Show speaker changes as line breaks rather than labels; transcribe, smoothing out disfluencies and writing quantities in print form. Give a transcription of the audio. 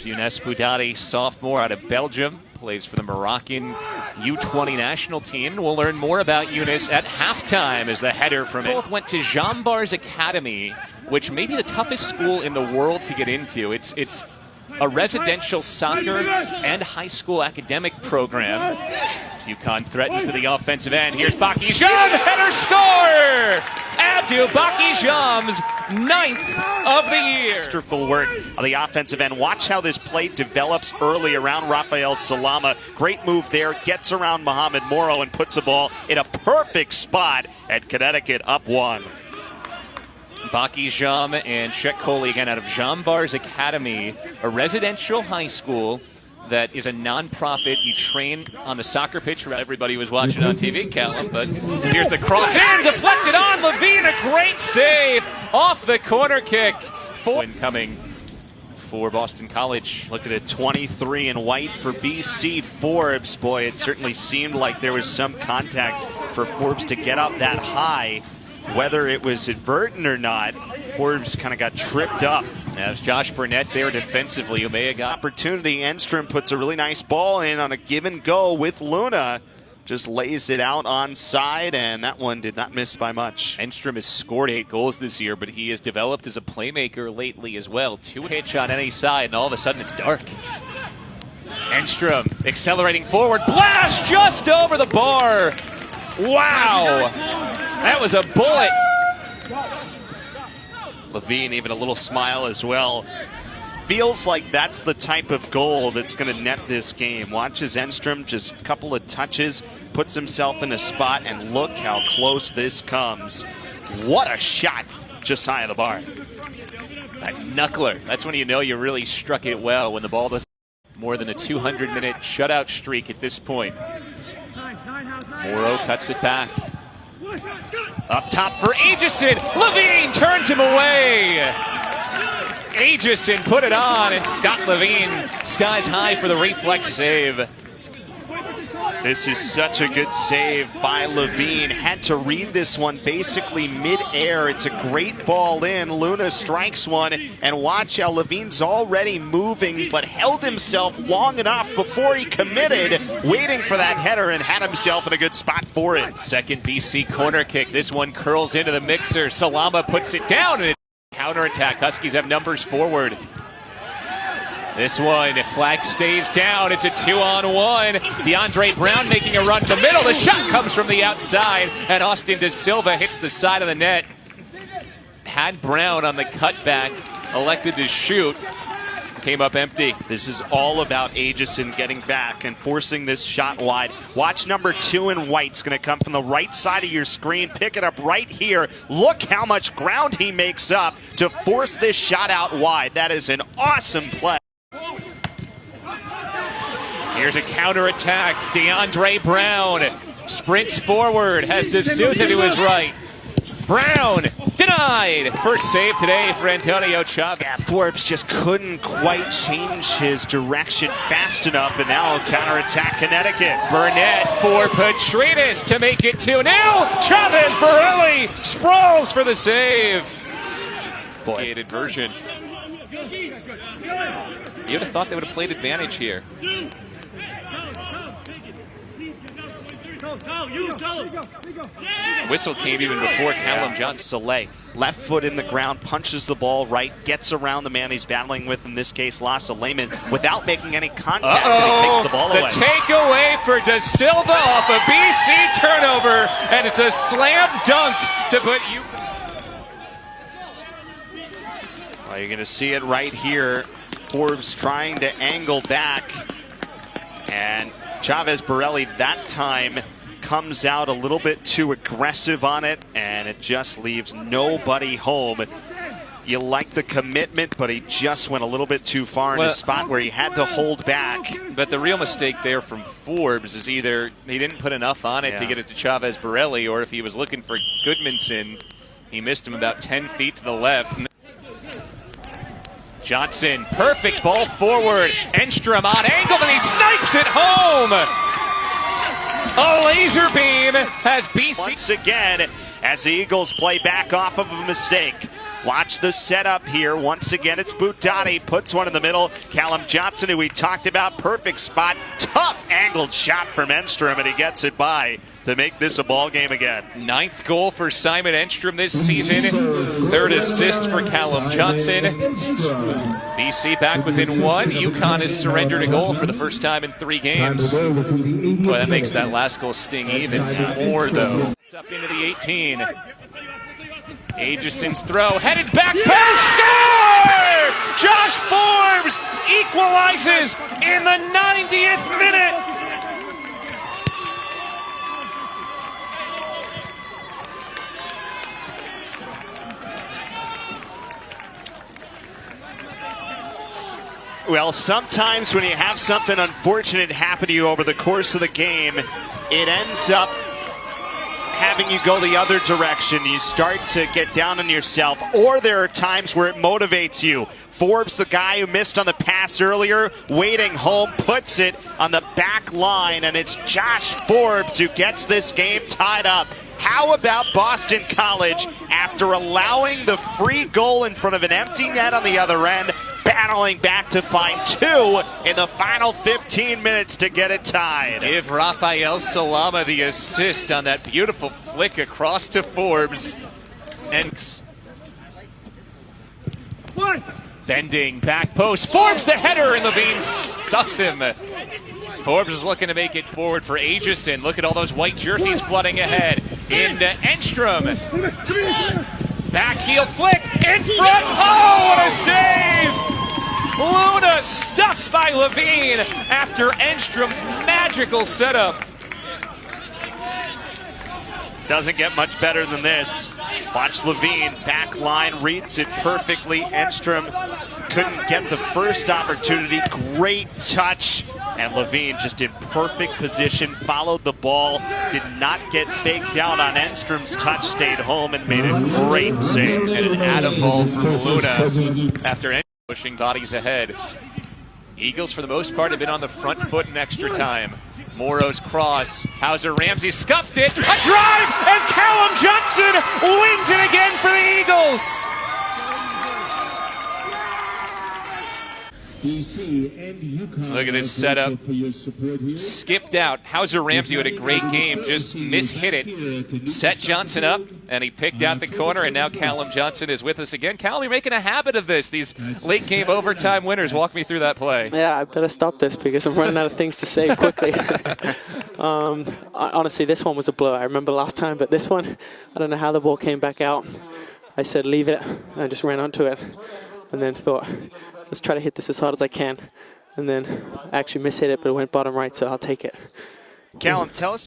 Younes Boudadi, sophomore out of Belgium, plays for the Moroccan U20 national team. We'll learn more about Younes at halftime as the header from it. Both went to Jean Bar's Academy, which may be the toughest school in the world to get into. It's a residential soccer and high school academic program. UConn threatens to the offensive end. Here's Baki Jam, header score! Abdou Baki Jam's 9th of the year.
Masterful work on the offensive end. Watch how this play develops early around Rafael Salama. Great move there, gets around Mohamed Moro and puts the ball in a perfect spot at Connecticut up 1.
Baki Jam and Shek Kohli again out of Jean Bar's Academy, a residential high school that is a non-profit. You train on the soccer pitch. Everybody was watching on TV, Callum, but here's the cross in, deflected on Levine, a great save off the corner kick. Incoming for Boston College.
Look at it, 23 in white for BC. Forbes, boy, it certainly seemed like there was some contact for Forbes to get up that high. Whether it was advertent or not, Forbes kind of got tripped up.
As Josh Burnett there defensively, Umea got
opportunity. Enstrom puts a really nice ball in on a give and go with Luna. Just lays it out on side, and that one did not miss by much.
Enstrom has scored 8 goals this year, but he has developed as a playmaker lately as well. 2 hits on any side, and all of a sudden it's dark. Enstrom accelerating forward, blast just over the bar. Wow, that was a bullet.
Levine, even a little smile as well. Feels like that's the type of goal that's going to net this game. Watches Enstrom, just a couple of touches, puts himself in a spot, and look how close this comes. What a shot just high of the bar.
That knuckler, that's when you know you really struck it well, when the ball doesn't. More than a 200-minute shutout streak at this point. Moro cuts it back. Up top for Aegison. Levine turns him away. Aegison put it on, and Scott Levine skies high for the reflex save.
This is such a good save by Levine. Had to read this one basically mid-air. It's a great ball in. Luna strikes one, and watch how Levine's already moving, but held himself long enough before he committed, waiting for that header, and had himself in a good spot for it.
Second BC corner kick. This one curls into the mixer. Salama puts it down, and counterattack. Huskies have numbers forward. This one, if flag stays down, it's a 2-on-1. DeAndre Brown making a run to the middle. The shot comes from the outside, and Austin De Silva hits the side of the net. Had Brown on the cutback, elected to shoot. Came up empty.
This is all about Aegison getting back and forcing this shot wide. Watch number 2 in white's going to come from the right side of your screen. Pick it up right here. Look how much ground he makes up to force this shot out wide. That is an awesome play.
Here's a counterattack. DeAndre Brown sprints forward, has De Souza to his right. Brown denied. First save today for Antonio Chavez.
Yeah, Forbes just couldn't quite change his direction fast enough, and now counterattack Connecticut.
Burnett for Petrinas to make it 2-0. Chavez Borelli sprawls for the save. Boy, version. You'd have thought they would have played advantage here. Whistle came even before Callum Johnson.
Soleil, left foot in the ground, punches the ball right, gets around the man he's battling with, in this case, Lasse Lehmann, without making any contact, and he takes the ball away.
The takeaway for De Silva off a BC turnover, and it's a slam dunk to put you.
Well, you're going to see it right here. Forbes trying to angle back, and Chavez Borelli that time comes out a little bit too aggressive on it, and it just leaves nobody home. You like the commitment, but he just went a little bit too far in a spot where he had to hold back.
But the real mistake there from Forbes is either he didn't put enough on it to get it to Chavez Borelli, or if he was looking for Goodmanson, he missed him about 10 feet to the left. Johnson, perfect ball forward. Enstrom on angle, and he snipes it home. A laser beam has BC.
Once again, as the Eagles play back off of a mistake. Watch the setup here. Once again, it's Boutani. Puts one in the middle. Callum Johnson, who we talked about. Perfect spot. Tough angled shot from Enstrom, and he gets it by to make this a ball game again.
9th goal for Simon Enstrom this season. 3rd assist for Callum Johnson. BC back within 1. UConn has surrendered a goal for the first time in 3 games. Boy, that makes that last goal sting even more, though. It's up into the 18. Aegison's throw, headed back, post, score! Josh Forbes equalizes in the 90th minute.
Well, sometimes when you have something unfortunate happen to you over the course of the game, it ends up having you go the other direction. You start to get down on yourself, or there are times where it motivates you. Forbes, the guy who missed on the pass earlier, waiting home, puts it on the back line, and it's Josh Forbes who gets this game tied up. How about Boston College, after allowing the free goal in front of an empty net on the other end, battling back to find 2 in the final 15 minutes to get it tied.
Give Rafael Salama the assist on that beautiful flick across to Forbes. And bending back post. Forbes the header, and Levine stuffs him. Forbes is looking to make it forward for Aegison. Look at all those white jerseys flooding ahead. Into Enstrom. Back heel flick in front. Oh, what a save! Luna stuffed by Levine after Enstrom's magical setup.
Doesn't get much better than this. Watch Levine, back line, reads it perfectly. Enstrom couldn't get the first opportunity. Great touch. And Levine just in perfect position, followed the ball, did not get faked out on Enstrom's touch, stayed home and made a great save.
And an atom ball from Luna after Enstrom pushing bodies ahead. Eagles, for the most part, have been on the front foot in extra time. Morrow's cross. Hauser Ramsey scuffed it. A drive, and Callum Johnson wins it again for the Eagles. Look at this setup. Skipped out. Hauser Ramsey had a great game, just mishit it. Set Johnson up, and he picked out the corner, and now Callum Johnson is with us again. Cal, you're making a habit of this, these late game overtime winners. Walk me through that play.
Yeah, I better stop this because I'm running out of things to say quickly. Honestly, this one was a blow. I remember last time, but this one, I don't know how the ball came back out. I said, leave it. I just ran onto it, and then thought, let's try to hit this as hard as I can. And then I actually mishit it, but it went bottom right, so I'll take it.
Callum, tell us